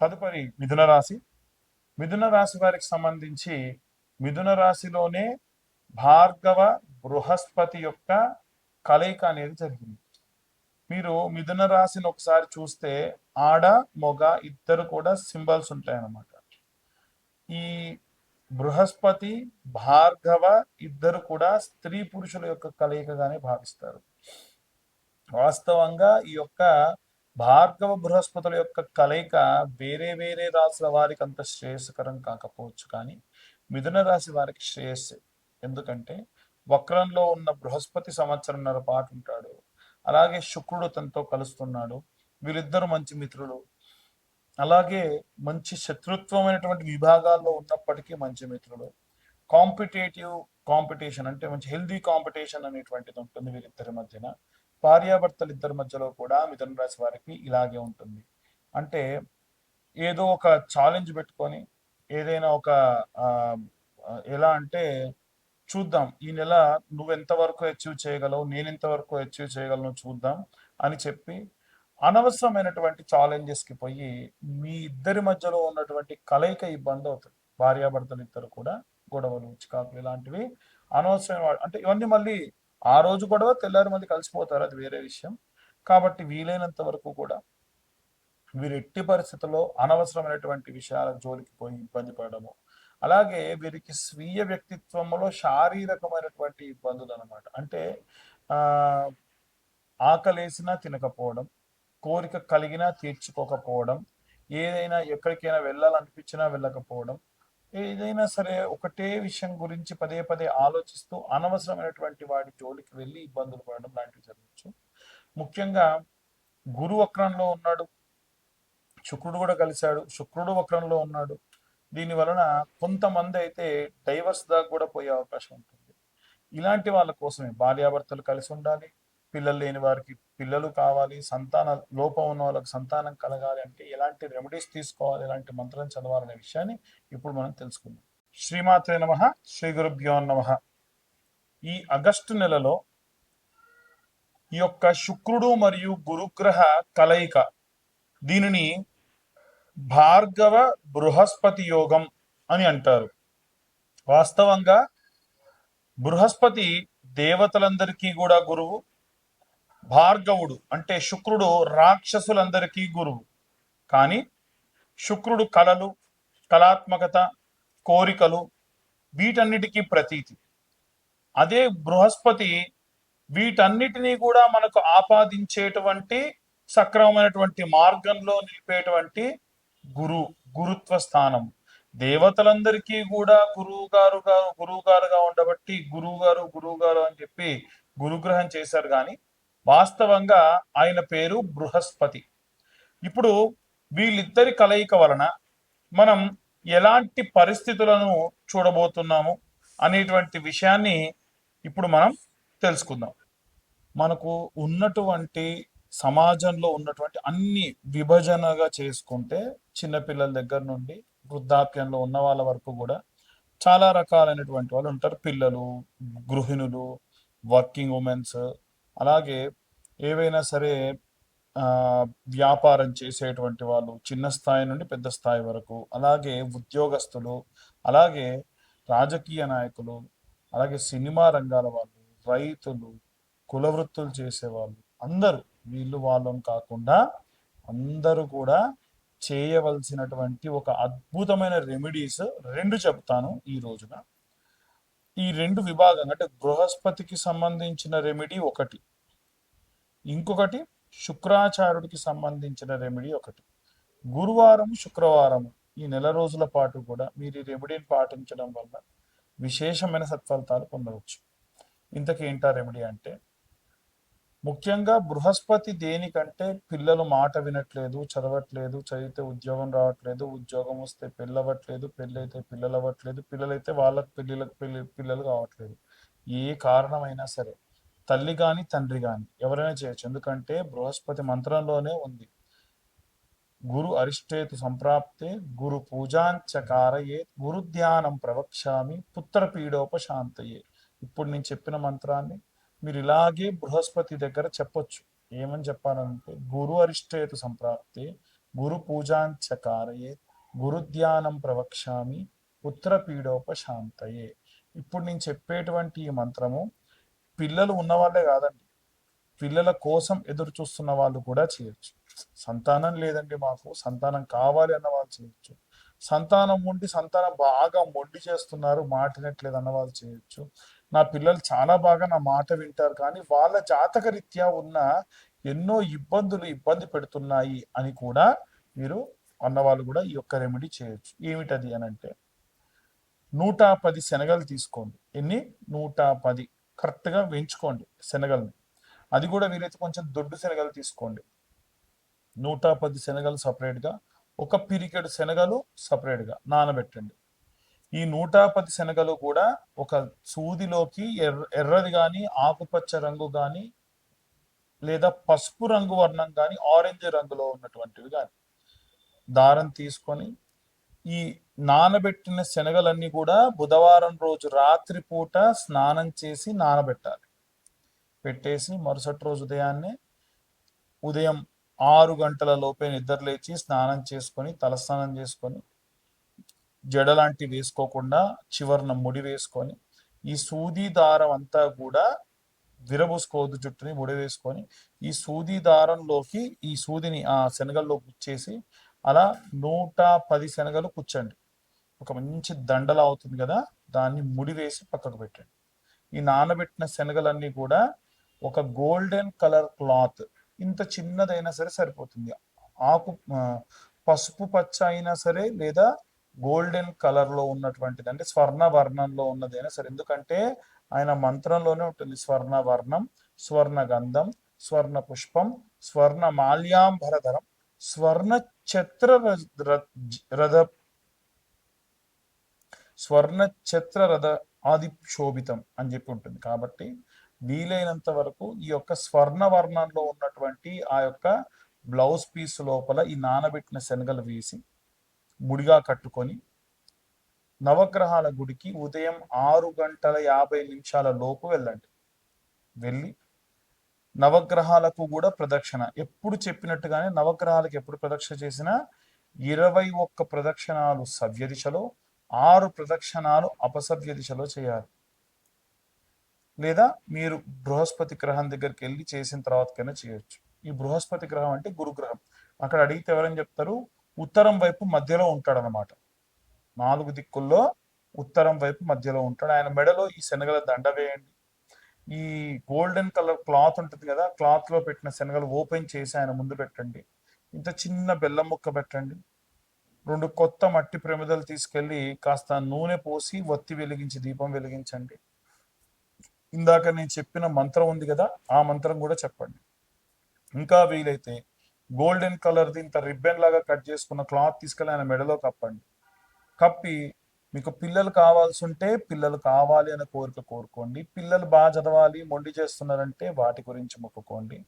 తదుపరి మిథున రాశి. మిథున రాశి వారికి సంబంధించి మిథున రాశిలోనే భార్గవ బృహస్పతి యొక్క కలయిక అనేది జరిగింది. మీరు మిథున రాశిని ఒకసారి చూస్తే ఆడ మొగ ఇద్దరు కూడా సింబల్స్ ఉంటాయి అన్నమాట. ఈ బృహస్పతి భార్గవ ఇద్దరు కూడా స్త్రీ పురుషుల యొక్క కలయికగానే భావిస్తారు. వాస్తవంగా ఈ యొక్క భార్గవ బృహస్పతుల యొక్క కలయిక వేరే వేరే రాశుల వారికి అంత శ్రేయస్కరం కాకపోవచ్చు, కానీ మిథున రాశి వారికి శ్రేయస్సే. ఎందుకంటే వక్రంలో ఉన్న బృహస్పతి సంవత్సరంన్నర పాటు ఉంటాడు, అలాగే శుక్రుడు తనతో కలుస్తున్నాడు, వీళ్ళిద్దరు మంచి మిత్రులు. అలాగే మంచి శత్రుత్వమైనటువంటి విభాగాల్లో ఉన్నప్పటికీ మంచి మిత్రులు. కాంపిటీషన్ అంటే మంచి హెల్దీ కాంపిటీషన్ అనేటువంటిది ఉంటుంది వీరిద్దరి మధ్యన. భార్యాభర్తలు ఇద్దరి మధ్యలో కూడా మిథున రాశి వారికి ఇలాగే ఉంటుంది. అంటే ఏదో ఒక ఛాలెంజ్ పెట్టుకొని ఏదైనా ఒక ఎలా అంటే చూద్దాం ఈ నెల నువ్వు ఎంతవరకు అచీవ్ చేయగలవు, నేను ఎంతవరకు అచీవ్ చేయగలను చూద్దాం అని చెప్పి అనవసరమైనటువంటి ఛాలెంజెస్కి పోయి మీ ఇద్దరి మధ్యలో ఉన్నటువంటి కలయిక ఇబ్బంది అవుతుంది. భార్యాభర్తలు ఇద్దరు కూడా గొడవలు చికాకులు ఇలాంటివి అనవసరమైన అంటే ఇవన్నీ మళ్ళీ ఆ రోజు గొడవ తెల్లారి మళ్ళీ కలిసిపోతారు, అది వేరే విషయం. కాబట్టి వీలైనంత వరకు కూడా వీరు ఎట్టి పరిస్థితుల్లో అనవసరమైనటువంటి విషయాల జోలికి పోయి ఇబ్బంది పడడము, అలాగే వీరికి స్వీయ వ్యక్తిత్వంలో శారీరకమైనటువంటి ఇబ్బందులు అనమాట. అంటే ఆకలేసినా తినకపోవడం, కోరిక కలిగినా తీర్చుకోకపోవడం, ఏదైనా ఎక్కడికైనా వెళ్ళాలనిపించినా వెళ్ళకపోవడం, ఏదైనా సరే ఒకటే విషయం గురించి పదే పదే ఆలోచిస్తూ అనవసరమైనటువంటి వాడి జోలికి వెళ్ళి ఇబ్బందులు పడడం లాంటివి జరగచ్చు. ముఖ్యంగా గురు వక్రంలో ఉన్నాడు, శుక్రుడు కూడా కలిశాడు, శుక్రుడు వక్రంలో ఉన్నాడు. దీని వలన కొంతమంది అయితే డైవర్స్ దాకా కూడా పోయే అవకాశం ఉంటుంది. ఇలాంటి వాళ్ళ కోసమే భార్యాభర్తలు కలిసి ఉండాలి, పిల్లలు లేని వారికి పిల్లలు కావాలి, సంతాన లోపం ఉన్న వాళ్ళకి సంతానం కలగాలి అంటే ఎలాంటి రెమెడీస్ తీసుకోవాలి, ఎలాంటి మంత్రం చదవాలనే విషయాన్ని ఇప్పుడు మనం తెలుసుకుందాం. శ్రీమాత్రే నమః, శ్రీ గురుభ్యో నమః. ఈ ఆగస్టు నెలలో ఈ యొక్క శుక్రుడు మరియు గురుగ్రహ కలయిక, దీనిని భార్గవ బృహస్పతి యోగం అని అంటారు. వాస్తవంగా బృహస్పతి దేవతలందరికీ కూడా గురువు, భార్గవుడు అంటే శుక్రుడు రాక్షసులందరికీ గురువు. కానీ శుక్రుడు కళలు, కళాత్మకత, కోరికలు వీటన్నిటికీ ప్రతీతి. అదే బృహస్పతి వీటన్నిటినీ కూడా మనకు ఆపాదించేటువంటి సక్రమమైనటువంటి మార్గంలో నిలిపేటువంటి గురుత్వ స్థానం. దేవతలందరికీ కూడా గురువు గారుగా ఉండబట్టి గురువు గారు అని చెప్పి గురుగ్రహం చేశారు, కానీ వాస్తవంగా ఆయన పేరు బృహస్పతి. ఇప్పుడు వీళ్ళిద్దరి కలయిక వలన మనం ఎలాంటి పరిస్థితులను చూడబోతున్నాము అనేటువంటి విషయాన్ని ఇప్పుడు మనం తెలుసుకుందాం. మనకు ఉన్నటువంటి సమాజంలో ఉన్నటువంటి అన్ని విభజనగా చేసుకుంటే చిన్నపిల్లల దగ్గర నుండి వృద్ధాప్యంలో ఉన్న వాళ్ళ వరకు కూడా చాలా రకాలైనటువంటి వాళ్ళు ఉంటారు. పిల్లలు, గృహిణులు, వర్కింగ్ ఉమెన్స్, అలాగే ఏవైనా సరే వ్యాపారం చేసేటువంటి వాళ్ళు చిన్న స్థాయి నుండి పెద్ద స్థాయి వరకు, అలాగే ఉద్యోగస్తులు, అలాగే రాజకీయ నాయకులు, అలాగే సినిమా రంగాల వాళ్ళు, రైతులు, కుల వృత్తులు చేసేవాళ్ళు అందరూ, వీళ్ళు వాళ్ళని కాకుండా అందరూ కూడా చేయవలసినటువంటి ఒక అద్భుతమైన రెమెడీస్ రెండు చెప్తాను ఈ రోజున. ఈ రెండు విభాగం అంటే బృహస్పతికి సంబంధించిన రెమెడీ ఒకటి, ఇంకొకటి శుక్రాచార్యుడికి సంబంధించిన రెమెడీ ఒకటి. గురువారం శుక్రవారం ఈ నెల రోజుల పాటు కూడా మీరు ఈ రెమెడీని పాటించడం వల్ల విశేషమైన సత్ఫలితాలు పొందవచ్చు. ఇంతకీ ఏంటా రెమెడీ అంటే, ముఖ్యంగా బృహస్పతి దేనికంటే పిల్లలు మాట వినట్లేదు, చదవట్లేదు, చదివితే ఉద్యోగం రావట్లేదు, ఉద్యోగం వస్తే పెళ్ళవట్లేదు, పెళ్ళైతే పిల్లలు అవ్వట్లేదు, పిల్లలైతే వాళ్ళకి పిల్లలు కావట్లేదు, ఏ కారణమైనా సరే తల్లి కానీ తండ్రి కానీ ఎవరైనా చేయొచ్చు. ఎందుకంటే బృహస్పతి మంత్రంలోనే ఉంది, గురు అరిష్టేతు సంప్రాప్తే గురు పూజాంచకారయే గురు ధ్యానం ప్రవక్ష్యామి పుత్ర పీడోపశాంతయే. ఇప్పుడు నేను చెప్పిన మంత్రాన్ని మీరు ఇలాగే బృహస్పతి దగ్గర చెప్పొచ్చు. ఏమని చెప్పాలంటే, గురు అరిష్టేతు సంప్రాప్తే గురు పూజాంచ కారయేత్, గురుధ్యానం ప్రవక్ష్యామి, పుత్రపీడోపశాంతయే. ఇప్పుడు నేను చెప్పేటువంటి ఈ మంత్రము పిల్లలు ఉన్నవాళ్ళే కాదండి, పిల్లల కోసం ఎదురు చూస్తున్న వాళ్ళు కూడా చేయొచ్చు. సంతానం లేదండి మాకు, సంతానం కావాలి అన్న వాళ్ళు చేయొచ్చు. సంతానం ఉండి సంతానం బాగా మొండి చేస్తున్నారు, మాటినట్లేదు అన్న వాళ్ళు చేయొచ్చు. నా పిల్లలు చాలా బాగా నా మాట వింటారు కానీ వాళ్ళ జాతక రీత్యా ఉన్న ఎన్నో ఇబ్బందులు ఇబ్బంది పెడుతున్నాయి అని కూడా మీరు అన్నవాళ్ళు కూడా ఈ యొక్క రెమెడీ చేయొచ్చు. ఏమిటది అని అంటే 110 శనగలు తీసుకోండి. ఎన్ని? 110 కరెక్ట్గా వేయించుకోండి శనగల్ని. అది కూడా వీలైతే కొంచెం దొడ్డు శనగలు తీసుకోండి. 110 శనగలు సపరేట్గా, ఒక పిరికెడు శనగలు సపరేట్గా నానబెట్టండి. ఈ 110 శనగలు కూడా ఒక సూదిలోకి ఎర్రది కానీ ఆకుపచ్చ రంగు కానీ లేదా పసుపు రంగు వర్ణం కానీ ఆరెంజ్ రంగులో ఉన్నటువంటివి కానీ దారం తీసుకొని ఈ నానబెట్టిన శనగలన్నీ కూడా బుధవారం రోజు రాత్రిపూట స్నానం చేసి నానబెట్టాలి. పెట్టేసి మరుసటి రోజు ఉదయం 6 గంటల లోపే నిద్ర లేచి స్నానం చేసుకొని తలస్నానం చేసుకొని జడలాంటివి వేసుకోకుండా చివరన ముడి వేసుకొని ఈ సూది దారం అంతా కూడా విరబూసుకోవద్దు, జుట్టుని ముడి వేసుకొని ఈ సూది దారంలోకి ఈ సూదిని ఆ శనగల్లో గుచ్చేసి అలా 110 శనగలు కూర్చండి. ఒక మంచి దండలా అవుతుంది కదా, దాన్ని ముడి వేసి పక్కకు పెట్టండి. ఈ నానబెట్టిన శనగలన్నీ కూడా ఒక గోల్డెన్ కలర్ క్లాత్, ఇంత చిన్నదైనా సరే సరిపోతుంది, ఆకు పసుపు పచ్చ అయినా సరే లేదా గోల్డెన్ కలర్లో ఉన్నటువంటిది అంటే స్వర్ణ వర్ణంలో ఉన్నదైనా సరే, ఎందుకంటే ఆయన మంత్రంలోనే ఉంటుంది స్వర్ణ వర్ణం, స్వర్ణ గంధం, స్వర్ణ పుష్పం, స్వర్ణ మాల్యాంబరధరం, స్వర్ణ ఛత్ర రథ స్వర్ణ ఛత్ర రథ ఆది శోభితం అని చెప్పి ఉంటుంది. కాబట్టి వీలైనంత వరకు ఈ యొక్క స్వర్ణ వర్ణంలో ఉన్నటువంటి ఆ యొక్క బ్లౌజ్ పీస్ లోపల ఈ నానబెట్టిన శనగలు వేసి ముడిగా కట్టుకొని నవగ్రహాల గుడికి ఉదయం 6:50 లోపు వెళ్ళండి. వెళ్ళి నవగ్రహాలకు కూడా ప్రదక్షిణ ఎప్పుడు చెప్పినట్టుగానే నవగ్రహాలకు ఎప్పుడు ప్రదక్షిణ చేసినా 21 ప్రదక్షిణాలు సవ్య దిశలో, 6 ప్రదక్షిణాలు అపసవ్య దిశలో చేయాలి. లేదా మీరు బృహస్పతి గ్రహం దగ్గరికి వెళ్ళి చేసిన తర్వాతకైనా చేయొచ్చు. ఈ బృహస్పతి గ్రహం అంటే గురుగ్రహం. అక్కడ అడిగితే ఎవరని చెప్తారు? ఉత్తరం వైపు మధ్యలో ఉంటాడు అనమాట. 4 దిక్కుల్లో ఉత్తరం వైపు మధ్యలో ఉంటాడు. ఆయన మెడలో ఈ శనగల దండ వేయండి. ఈ గోల్డెన్ కలర్ క్లాత్ ఉంటుంది కదా, క్లాత్ లో పెట్టిన శనగలు ఓపెన్ చేసి ఆయన ముందు పెట్టండి. ఇంత చిన్న బెల్లం ముక్క పెట్టండి. 2 కొత్త మట్టి ప్రమిదలు తీసుకెళ్ళి కాస్త నూనె పోసి ఒత్తి వెలిగించి దీపం వెలిగించండి. ఇందాక నేను చెప్పిన మంత్రం ఉంది కదా, ఆ మంత్రం కూడా చెప్పండి. ఇంకా వీలైతే గోల్డెన్ కలర్ది ఇంత రిబ్బన్ లాగా కట్ చేసుకున్న క్లాత్ తీసుకెళ్ళి ఆయన మెడలో కప్పండి. కప్పి మీకు పిల్లలు కావాల్సి ఉంటే పిల్లలు కావాలి అనే కోరిక కోరుకోండి. పిల్లలు బాగా చదవాలి, మొండి చేస్తున్నారంటే వాటి గురించి మొక్కుకోండి.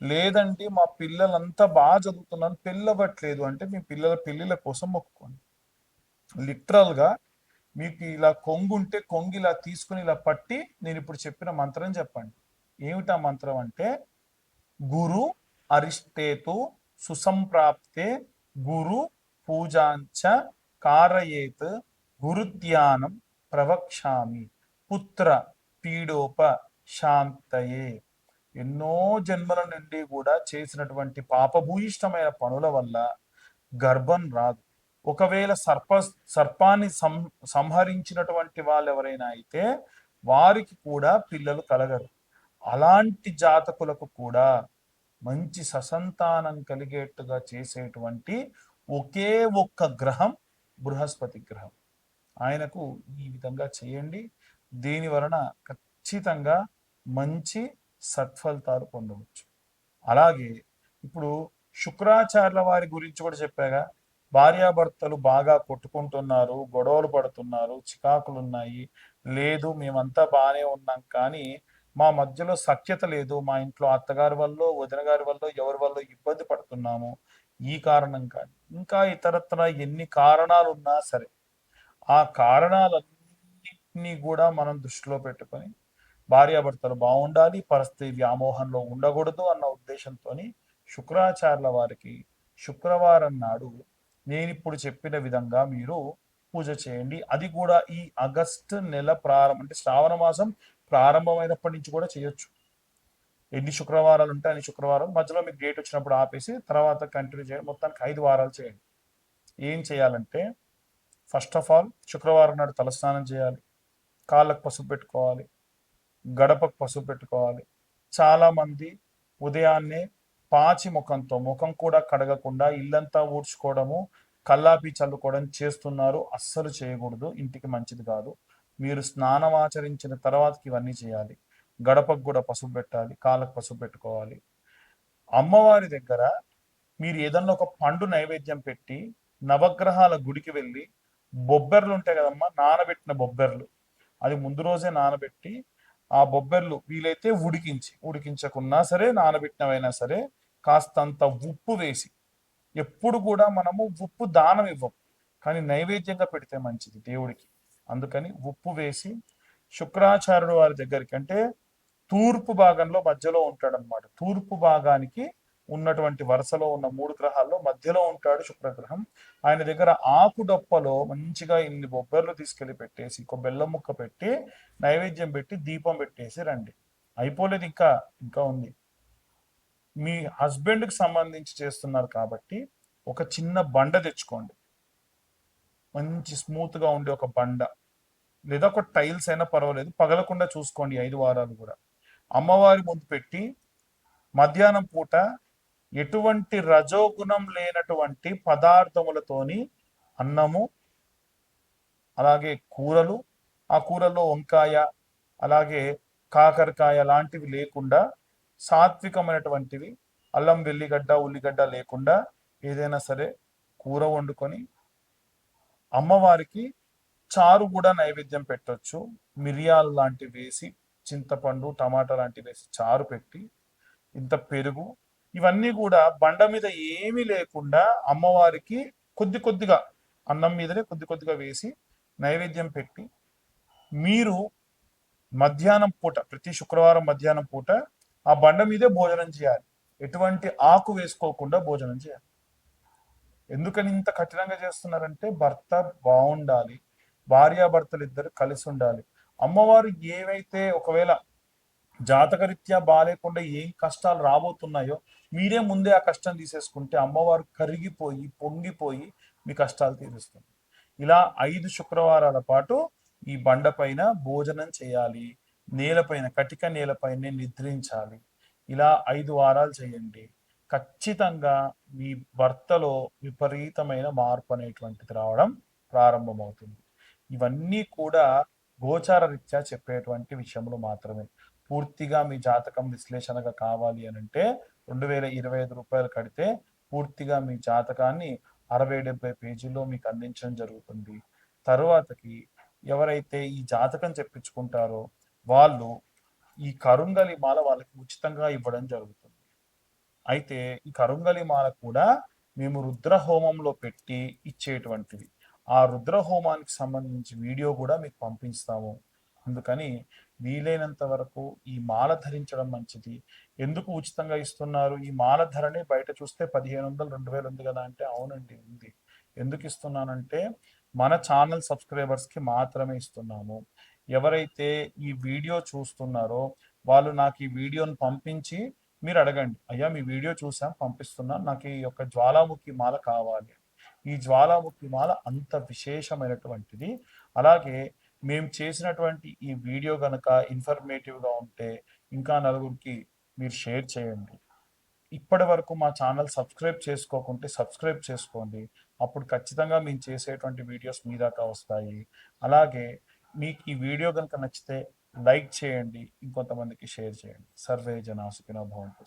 లేదండి మా పిల్లలంతా బాగా చదువుతున్నారు పెళ్ళవట్లేదు అంటే మీ పిల్లల పెళ్ళిళ్ళ కోసం మొక్కుకోండి. లిటరల్గా మీకు ఇలా కొంగు ఉంటే కొంగు ఇలా తీసుకుని ఇలా పట్టి నేను ఇప్పుడు చెప్పిన మంత్రం చెప్పండి. ఏమిటా మంత్రం అంటే గురు అరిష్టేతు సుసంప్రాప్తే గురు పూజాంచ కారయేత్ గురుధ్యానం ప్రవక్ష్యామి పుత్ర పీడోప శాంతయే. ఎన్నో జన్మల నుండి కూడా చేసినటువంటి పాపభూయిష్టమైన పనుల వల్ల గర్భం రాదు. ఒకవేళ సర్పాన్ని సంహరించినటువంటి వాళ్ళు ఎవరైనా అయితే వారికి కూడా పిల్లలు కలగరు. అలాంటి జాతకులకు కూడా మంచి ససంతానం కలిగేట్టుగా చేసేటువంటి ఒకే ఒక్క గ్రహం బృహస్పతి గ్రహం. ఆయనకు ఈ విధంగా చేయండి. దీని వలన ఖచ్చితంగా మంచి సత్ఫలితాలు పొందవచ్చు. అలాగే ఇప్పుడు శుక్రాచార్యుల వారి గురించి కూడా చెప్పాగా, భార్యాభర్తలు బాగా కొట్టుకుంటున్నారు, గొడవలు పడుతున్నారు, చికాకులు ఉన్నాయి, లేదు మేమంతా బాగానే ఉన్నాం కానీ మా మధ్యలో సఖ్యత లేదు, మా ఇంట్లో అత్తగారి వల్ల వదిన గారి వల్ల ఎవరి వల్ల ఇబ్బంది పడుతున్నాము, ఈ కారణం కానీ ఇంకా ఇతరత్ర ఎన్ని కారణాలు ఉన్నా సరే ఆ కారణాలన్నింటినీ కూడా మనం దృష్టిలో పెట్టుకొని భార్యాభర్తలు బాగుండాలి, పరిస్థితి వ్యామోహంలో ఉండకూడదు అన్న ఉద్దేశంతో శుక్రాచార్యుల వారికి శుక్రవారం నాడు నేనిప్పుడు చెప్పిన విధంగా మీరు పూజ చేయండి. అది కూడా ఈ ఆగస్టు నెల ప్రారంభం అంటే శ్రావణ మాసం ప్రారంభమైనప్పటి నుంచి కూడా చేయొచ్చు. ఎన్ని శుక్రవారాలు ఉంటే అన్ని శుక్రవారం మధ్యలో మీకు డేట్ వచ్చినప్పుడు ఆపేసి తర్వాత కంటిన్యూ చేయండి. మొత్తానికి 5 వారాలు చేయండి. ఏం చేయాలంటే ఫస్ట్ ఆఫ్ ఆల్ శుక్రవారం నాడు తలస్నానం చేయాలి, కాళ్ళకు పసుపు పెట్టుకోవాలి, గడపకు పసుపు పెట్టుకోవాలి. చాలామంది ఉదయాన్నే పాచి ముఖంతో ముఖం కూడా కడగకుండా ఇల్లంతా ఊడ్చుకోవడము, కల్లాపి చల్లుకోవడం చేస్తున్నారు. అస్సలు చేయకూడదు, ఇంటికి మంచిది కాదు. మీరు స్నానం ఆచరించిన తర్వాతకి ఇవన్నీ చేయాలి. గడపకు కూడా పసుపు పెట్టాలి, కాళ్ళకు పసుపు పెట్టుకోవాలి. అమ్మవారి దగ్గర మీరు ఏదన్నా ఒక పండు నైవేద్యం పెట్టి నవగ్రహాల గుడికి వెళ్ళి బొబ్బెర్లు ఉంటాయి కదమ్మా, నానబెట్టిన బొబ్బెర్లు, అది ముందు రోజే నానబెట్టి ఆ బొబ్బెర్లు వీలైతే ఉడికించకున్నా సరే నానబెట్టినవైనా సరే కాస్తంత ఉప్పు వేసి, ఎప్పుడు కూడా మనము ఉప్పు దానం ఇవ్వం కానీ నైవేద్యంగా పెడితే మంచిది దేవుడికి, అందుకని ఉప్పు వేసి శుక్రాచార్యుడు వారి దగ్గరికి అంటే తూర్పు భాగంలో మధ్యలో ఉంటాడనమాట. తూర్పు భాగానికి ఉన్నటువంటి వరుసలో ఉన్న 3 గ్రహాల్లో మధ్యలో ఉంటాడు శుక్రగ్రహం. ఆయన దగ్గర ఆకు డొప్పలో మంచిగా ఇన్ని బొబ్బర్లు తీసుకెళ్లి పెట్టేసి ఒక బెల్లం ముక్క పెట్టి నైవేద్యం పెట్టి దీపం పెట్టేసి రండి. అయిపోలేదు, ఇంకా ఉంది. మీ హస్బెండ్కి సంబంధించి చేస్తున్నారు కాబట్టి ఒక చిన్న బండ తెచ్చుకోండి, మంచి స్మూత్గా ఉండే ఒక బండ లేదా ఒక టైల్స్ అయినా పర్వాలేదు, పగలకుండా చూసుకోండి 5 వారాలు కూడా. అమ్మవారి ముందు పెట్టి మధ్యాహ్నం పూట ఎటువంటి రజోగుణం లేనటువంటి పదార్థములతోని అన్నము, అలాగే కూరలు, ఆ కూరల్లో వంకాయ అలాగే కాకరకాయ లాంటివి లేకుండా సాత్వికమైనటువంటివి, అల్లం వెల్లిగడ్డ ఉల్లిగడ్డ లేకుండా ఏదైనా సరే కూర వండుకొని అమ్మవారికి చారు కూడా నైవేద్యం పెట్టొచ్చు. మిరియాలు లాంటివి వేసి, చింతపండు టమాటా లాంటివి వేసి చారు పెట్టి, ఇంత పెరుగు, ఇవన్నీ కూడా బండ మీద ఏమీ లేకుండా అమ్మవారికి కొద్ది కొద్దిగా అన్నం మీదనే కొద్ది కొద్దిగా వేసి నైవేద్యం పెట్టి మీరు మధ్యాహ్నం పూట ప్రతి శుక్రవారం మధ్యాహ్నం పూట ఆ బండ మీదే భోజనం చేయాలి. ఎటువంటి ఆకు వేసుకోకుండా భోజనం చేయాలి. ఎందుకని ఇంత కఠినంగా చేస్తున్నారంటే భర్త బాగుండాలి, భార్యాభర్తలు ఇద్దరు కలిసి ఉండాలి. అమ్మవారు ఏవైతే ఒకవేళ జాతకరీత్యా బాగాలేకుండా ఏం కష్టాలు రాబోతున్నాయో మీరే ముందే ఆ కష్టం తీసేసుకుంటే అమ్మవారు కరిగిపోయి పొంగిపోయి మీ కష్టాలు తీరుస్తుంది. ఇలా 5 శుక్రవారాల పాటు ఈ బండ పైన భోజనం చేయాలి, నేలపైన కటిక నేలపైనే నిద్రించాలి. ఇలా 5 వారాలు చేయండి. ఖచ్చితంగా మీ భర్తలో విపరీతమైన మార్పు అనేటువంటిది రావడం ప్రారంభమవుతుంది. ఇవన్నీ కూడా గోచార రీత్యా చెప్పేటువంటి విషయములు మాత్రమే. పూర్తిగా మీ జాతకం విశ్లేషణగా కావాలి అని అంటే 2025 రూపాయలు కడితే పూర్తిగా మీ జాతకాన్ని 60-70 పేజీల్లో మీకు అందించడం జరుగుతుంది. తరువాతకి ఎవరైతే ఈ జాతకం చెప్పించుకుంటారో వాళ్ళు ఈ కరుంగలి మాల వాళ్ళకి ఉచితంగా ఇవ్వడం జరుగుతుంది. అయితే ఈ కరుంగలి మాల కూడా మేము రుద్ర హోమంలో పెట్టి ఇచ్చేటువంటివి. ఆ రుద్ర హోమానికి సంబంధించి వీడియో కూడా మీకు పంపిస్తాము. అందుకని వీలైనంత వరకు ఈ మాల ధరించడం మంచిది. ఎందుకు ఉచితంగా ఇస్తున్నారు? ఈ మాల ధరని బయట చూస్తే 1500 2000 ఉంది కదా అంటే అవునండి ఉంది. ఎందుకు ఇస్తున్నానంటే మన ఛానల్ సబ్స్క్రైబర్స్కి మాత్రమే ఇస్తున్నాము. ఎవరైతే ఈ వీడియో చూస్తున్నారో వాళ్ళు నాకు ఈ వీడియోని పంపించి మీరు అడగండి, అయ్యా మీ వీడియో చూసాం పంపిస్తున్నాను, నాకు ఈ యొక్క జ్వాలాముఖి మాల కావాలి. ఈ జ్వాలాముఖి మాల అంత విశేషమైనటువంటిది. అలాగే మేము చేసినటువంటి ఈ వీడియో కనుక ఇన్ఫర్మేటివ్గా ఉంటే ఇంకా నలుగురికి మీరు షేర్ చేయండి. ఇప్పటి వరకు మా ఛానల్ సబ్స్క్రైబ్ చేసుకోకుంటే సబ్స్క్రైబ్ చేసుకోండి. అప్పుడు ఖచ్చితంగా మేము చేసేటువంటి వీడియోస్ మీ దాకా వస్తాయి. అలాగే మీకు ఈ వీడియో కనుక నచ్చితే లైక్ చేయండి, ఇంకొంతమందికి షేర్ చేయండి. సర్వే జనా సుఖినో భవంతు.